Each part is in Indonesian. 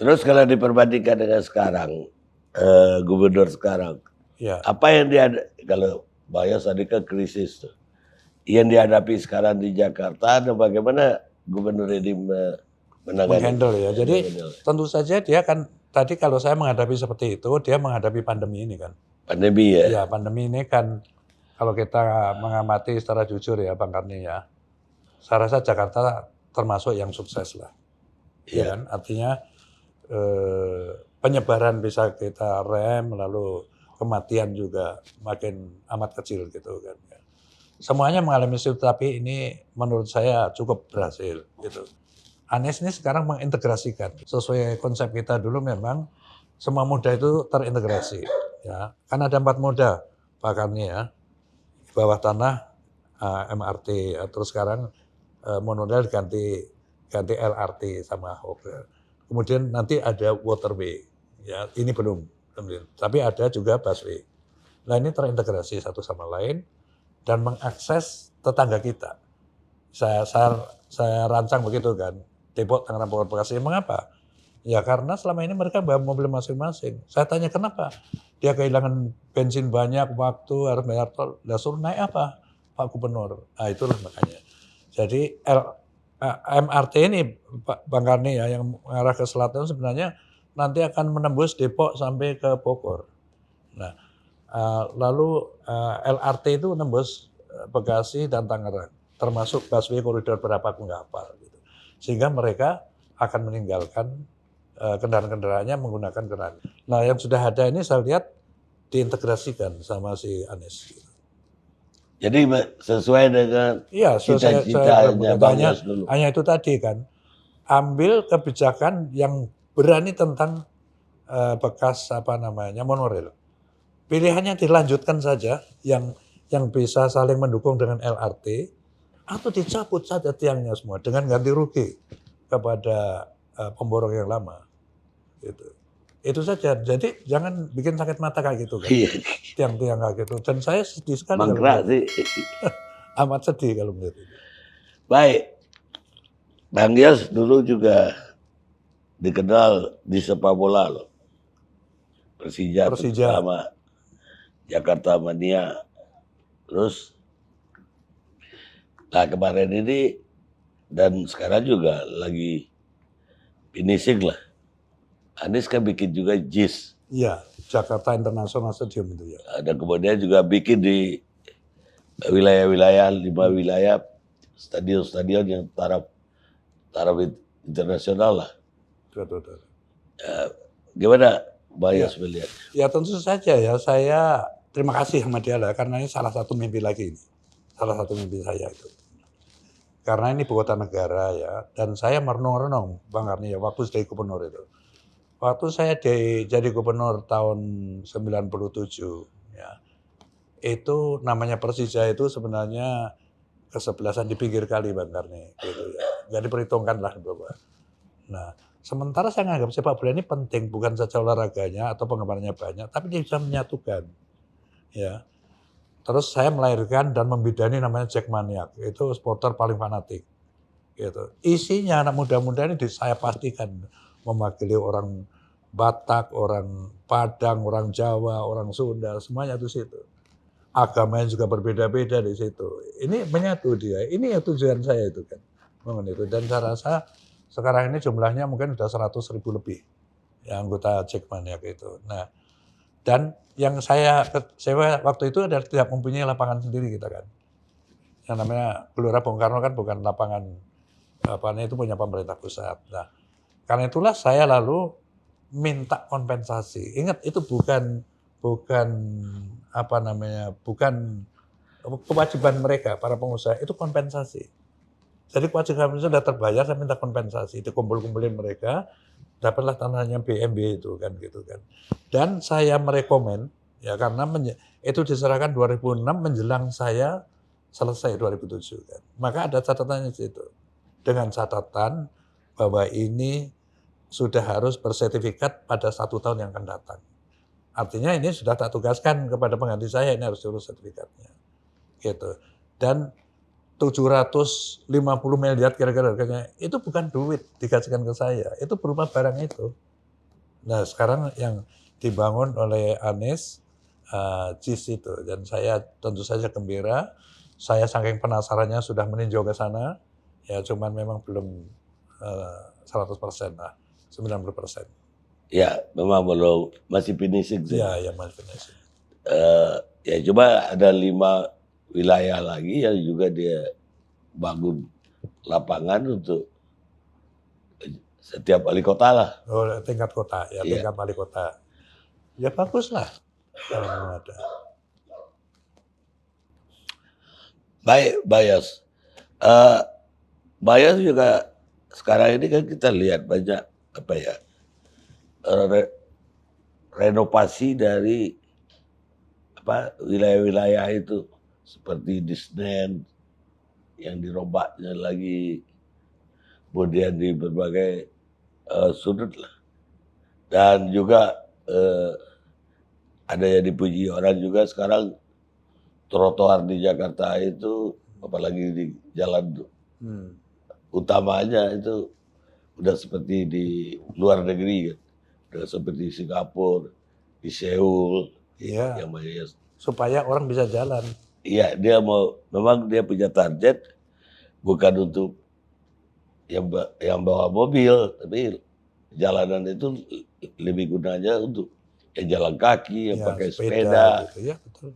Terus kalau diperbandingkan dengan sekarang, gubernur sekarang, Ya. apa yang kalau Pak Yos tadi kan krisis tuh, yang dihadapi sekarang di Jakarta, dan bagaimana gubernur ini menangani? Menghandle ya. Jadi tentu saja dia kan tadi kalau saya menghadapi seperti itu, dia menghadapi pandemi ini kan. Pandemi ya. Ya pandemi ini kan kalau kita mengamati secara jujur ya Bang Karni ya, saya rasa Jakarta termasuk yang sukses lah. Ya kan, artinya penyebaran bisa kita rem, lalu kematian juga makin amat kecil gitu kan. Semuanya mengalami itu, tapi ini menurut saya cukup berhasil gitu. Anies ini sekarang mengintegrasikan sesuai konsep kita dulu memang semua moda itu terintegrasi ya. Kan ada 4 moda Pak Karni ya, bawah tanah MRT, terus sekarang monorail ganti LRT sama Hotel. Kemudian nanti ada waterway, ya ini belum, tapi ada juga busway. Nah ini terintegrasi satu sama lain dan mengakses tetangga kita. Saya rancang begitu kan, Depok, Tangerang, Bogor, Bekasi. Mengapa? Ya karena selama ini mereka bawa mobil masing-masing. Saya tanya kenapa? Dia kehilangan bensin banyak, waktu harus bayar tol. Lah suruh naik apa? Pak Gubernur. Nah itulah makanya. Jadi MRT ini Pak Bang Karni ya yang mengarah ke selatan sebenarnya nanti akan menembus Depok sampai ke Bogor. Nah, lalu LRT itu menembus Bekasi dan Tangerang, termasuk busway koridor berapa aku nggak hafal gitu. Sehingga mereka akan meninggalkan kendaraan-kendaraannya menggunakan kendaraan. Nah, yang sudah ada ini saya lihat diintegrasikan sama si Anies. Gitu. Jadi sesuai dengan cita-citanya Bang Yos dulu. Hanya itu tadi kan, ambil kebijakan yang berani tentang bekas monorail. Pilihannya dilanjutkan saja yang bisa saling mendukung dengan LRT atau dicabut saja tiangnya semua dengan ganti rugi kepada pemborong yang lama. Gitu. Itu saja. Jadi jangan bikin sakit mata kayak gitu kan. Tiang-tiang kayak gitu. Dan saya sedih sekali Mangkrak sih. Amat sedih kalau melihat itu. Baik. Bang Yos dulu juga dikenal di sepak bola loh. Persija. Sama Jakarta Mania. Terus nah kemarin ini dan sekarang juga lagi finishing lah. Anies kan bikin juga JIS. Iya, Jakarta International Stadium itu ya. Dan kemudian juga bikin di wilayah-wilayah, 5 wilayah stadion-stadion yang taraf internasional lah. Betul. Gimana Mbak Yos melihat? Ya tentu saja ya, saya terima kasih sama dia lah, karena ini salah satu mimpi lagi ini. Salah satu mimpi saya itu. Karena ini ibu kota negara ya, dan saya merenung-renung Bang Karni ya, waktu jadi gubernur itu. Waktu saya jadi gubernur tahun 97 ya, itu namanya Persija itu sebenarnya kesebelasan di pinggir kali Bang Karni gitu ya. Nggak diperhitungkan lah Bapak. Nah, sementara saya menganggap sepak bola ini penting, bukan saja olahraganya atau penggemarnya banyak, tapi dia bisa menyatukan. Ya. Terus saya melahirkan dan membidani namanya Jackmania, itu supporter paling fanatik. Gitu. Isinya anak muda-muda ini saya pastikan mewakili orang Batak, orang Padang, orang Jawa, orang Sunda, semuanya di situ. Agamanya juga berbeda-beda di situ. Ini menyatu dia. Ini ya tujuan saya itu kan. Itu. Dan saya rasa sekarang ini jumlahnya mungkin sudah 100.000 lebih yang anggota Jackmania itu. Nah, dan yang saya waktu itu adalah tidak mempunyai lapangan sendiri kita kan. Yang namanya Gelora Bung Karno kan bukan lapangan itu punya pemerintah pusat. Nah, karena itulah saya lalu minta kompensasi. Ingat itu bukan kewajiban mereka para pengusaha, itu kompensasi. Jadi kewajiban itu sudah terbayar, saya minta kompensasi, dikumpul-kumpulin mereka, dapatlah tanahnya BMB itu kan gitu kan. Dan saya merekomen ya karena itu diserahkan 2006 menjelang saya selesai 2007 kan. Maka ada catatannya di situ. Dengan catatan bahwa ini sudah harus bersertifikat pada 1 tahun yang akan datang. Artinya ini sudah tak tugaskan kepada pengganti saya, ini harus diurus sertifikatnya. Gitu. Dan 750 miliar kira-kira harganya, itu bukan duit dikasihkan ke saya, itu berupa barang itu. Nah sekarang yang dibangun oleh Anies, JIS itu, dan saya tentu saja gembira. Saya saking penasarannya sudah meninjau ke sana, ya cuman memang belum 100% lah, 90%. Ya, memang belum, masih finishing sih. Iya, ya Mas finishing. Ya cuma ada 5 wilayah lagi yang juga dia bangun lapangan untuk setiap wali kota lah. Oh, tingkat kota, ya Iya. tingkat wali kota. Ya bagus lah kalau mau ada. Baik, Bayas. Bayas juga sekarang ini kan kita lihat banyak apa ya, renovasi dari apa wilayah-wilayah itu seperti di Senen yang dirombaknya lagi, kemudian di berbagai sudut lah, dan juga ada yang dipuji orang juga sekarang trotoar di Jakarta itu, apalagi di jalan utamanya itu udah seperti di luar negeri kan, udah seperti Singapura, di Seoul, Iya. yang banyak. Supaya orang bisa jalan. Iya, dia memang dia punya target bukan untuk yang bawa mobil, tapi jalanan itu lebih gunanya untuk yang jalan kaki, yang Ya, pakai sepeda, gitu. Ya betul.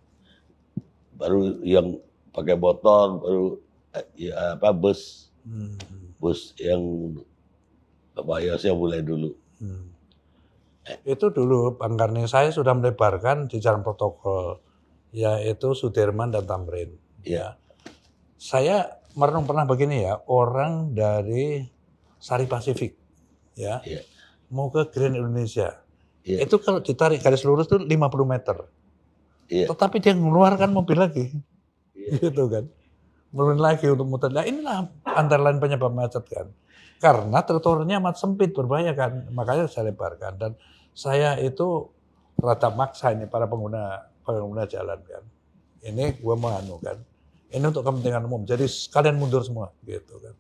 baru yang pakai motor, baru ya apa bus yang Bayasnya mulai dulu. Itu dulu Bang Karni, saya sudah melebarkan di jalan protokol, yaitu Sudirman dan Tamrin. Iya. Saya merenung pernah begini ya, orang dari Sari Pasifik, ya, Iya. mau ke Grand Indonesia. Iya. Itu kalau ditarik garis lurus itu 50 meter. Iya. Tetapi dia mengeluarkan mobil lagi. Iya. Gitu kan. Mulai lagi untuk muter. Nah inilah antara lain penyebab macet kan. Karena trotoarnya amat sempit, berbahaya kan. Makanya saya lebarkan. Dan saya itu rada maksa ini para pengguna jalan kan. Ini gue mau anu kan. Ini untuk kepentingan umum. Jadi kalian mundur semua gitu kan.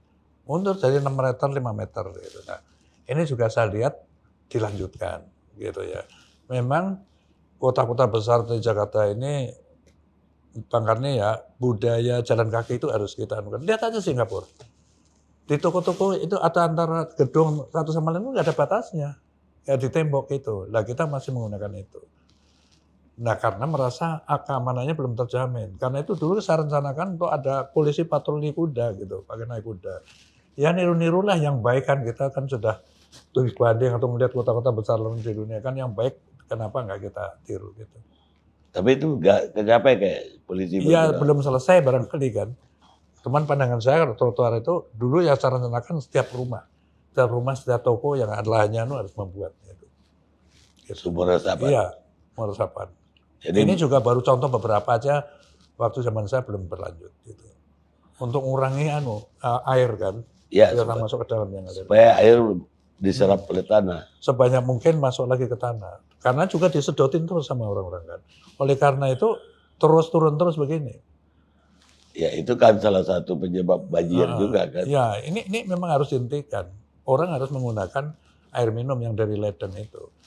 Mundur dari 6 meter, 5 meter gitu. Nah, ini juga saya lihat dilanjutkan gitu ya. Memang kota-kota besar di Jakarta ini, Bang Karni ya, budaya jalan kaki itu harus kita anukan. Lihat aja Singapura. Di toko-toko itu ada antara gedung satu sama lain nggak ada batasnya. Ya di tembok itu. Lah kita masih menggunakan itu. Nah karena merasa keamanannya belum terjamin. Karena itu dulu saya rencanakan untuk ada polisi patroli kuda gitu, pakai naik kuda. Ya niru-nirulah yang baik kan, kita kan sudah studi banding atau melihat kota-kota besar lain di dunia kan yang baik, kenapa nggak kita tiru gitu. Tapi itu nggak kecapai kayak polisi. Iya belum selesai barangkali kan. Cuman pandangan saya kalau trotoar itu dulu ya saya rencanakan setiap rumah, setiap toko yang ada lahannya harus membuat itu. Gitu. Sumur resapan. Iya, sumur resapan. Jadi Ini juga baru contoh beberapa aja, waktu zaman saya belum berlanjut gitu. Untuk mengurangi air kan, ya, biar masuk ke dalam yang ada. supaya air diserap oleh tanah. Sebanyak mungkin masuk lagi ke tanah. Karena juga disedotin terus sama orang-orang kan. Oleh karena itu terus turun terus begini. Ya itu kan salah satu penyebab banjir juga kan. Ya ini memang harus dihentikan. Orang harus menggunakan air minum yang dari Leiden itu.